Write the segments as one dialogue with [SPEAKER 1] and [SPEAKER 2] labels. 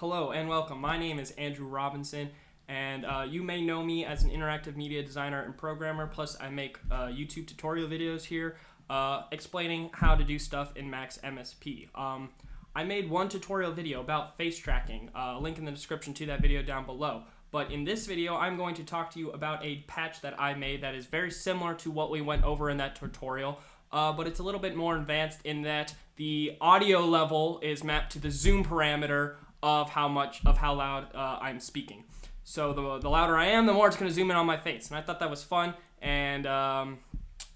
[SPEAKER 1] Hello and welcome. My name is Andrew Robinson, and you may know me as an interactive media designer and programmer. Plus, I make YouTube tutorial videos here explaining how to do stuff in Max MSP. I made one tutorial video about face tracking, link in the description to that video down below. But in this video, I'm going to talk to you about a patch that I made that is very similar to what we went over in that tutorial, but it's a little bit more advanced in that the audio level is mapped to the zoom parameter of how loud I'm speaking. So the louder I am, the more it's going to zoom in on my face. And I thought that was fun, and I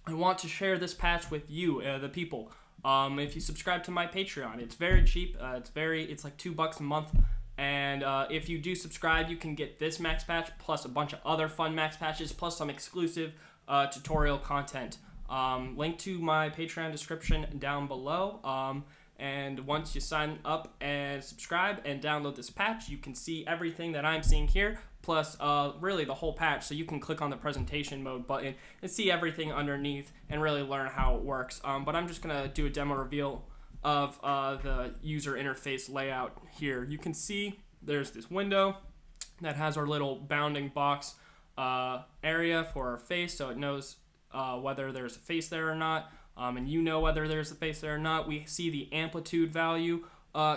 [SPEAKER 1] want to share this patch with you, the people. If you subscribe to my Patreon, it's very cheap. It's like $2 a month. And if you do subscribe, you can get this max patch plus a bunch of other fun max patches plus some exclusive tutorial content. Link to my Patreon description down below. And once you sign up and subscribe and download this patch, you can see everything that I'm seeing here, plus really the whole patch. So you can click on the presentation mode button and see everything underneath and really learn how it works. But I'm just going to do a demo reveal of the user interface layout here. You can see there's this window that has our little bounding box area for our face, so it knows whether there's a face there or not. And you know whether there's a face there or not. We see the amplitude value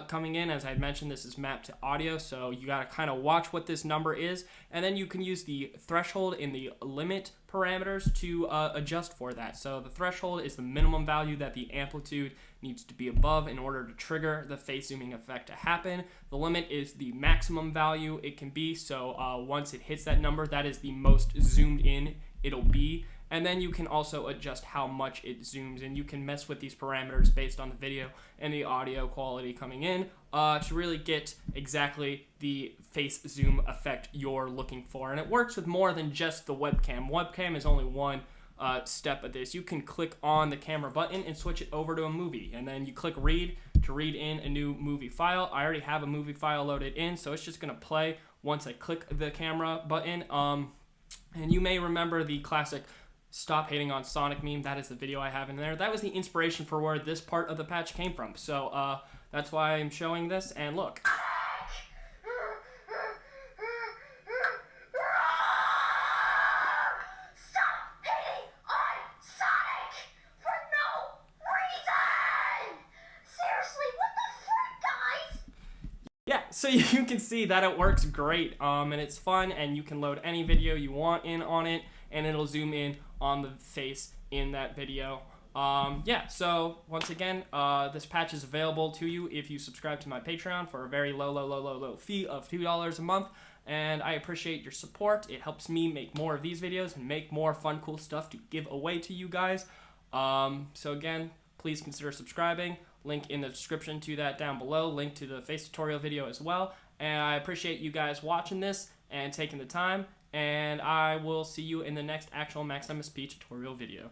[SPEAKER 1] coming in. As I mentioned, this is mapped to audio, so you got to kind of watch what this number is, and then you can use the threshold in the limit parameters to adjust for that. So the threshold is the minimum value that the amplitude needs to be above in order to trigger the face zooming effect to happen. The limit is the maximum value it can be, so once it hits that number, that is the most zoomed in it'll be. And then you can also adjust how much it zooms in. You can mess with these parameters based on the video and the audio quality coming in to really get exactly the face zoom effect you're looking for. And it works with more than just the webcam. Webcam is only one step of this. You can click on the camera button and switch it over to a movie. And then you click read to read in a new movie file. I already have a movie file loaded in, so it's just going to play once I click the camera button. And you may remember the classic "Stop Hating on Sonic" meme. That is the video I have in there. That was the inspiration for where this part of the patch came from. So that's why I'm showing this. And look.
[SPEAKER 2] Stop hating on Sonic for no reason! Seriously, what the frick, guys?
[SPEAKER 1] Yeah, so you can see that it works great, and it's fun, and you can load any video you want in on it, and it'll zoom in on the face in that video. Yeah, so once again, this patch is available to you if you subscribe to my Patreon for a very low fee of $2 a month, and I appreciate your support. It helps me make more of these videos and make more fun, cool stuff to give away to you guys. So again, please consider subscribing. Link in the description to that down below. Link to the face tutorial video as well. And I appreciate you guys watching this and taking the time. And I will see you in the next actual Max MSP tutorial video.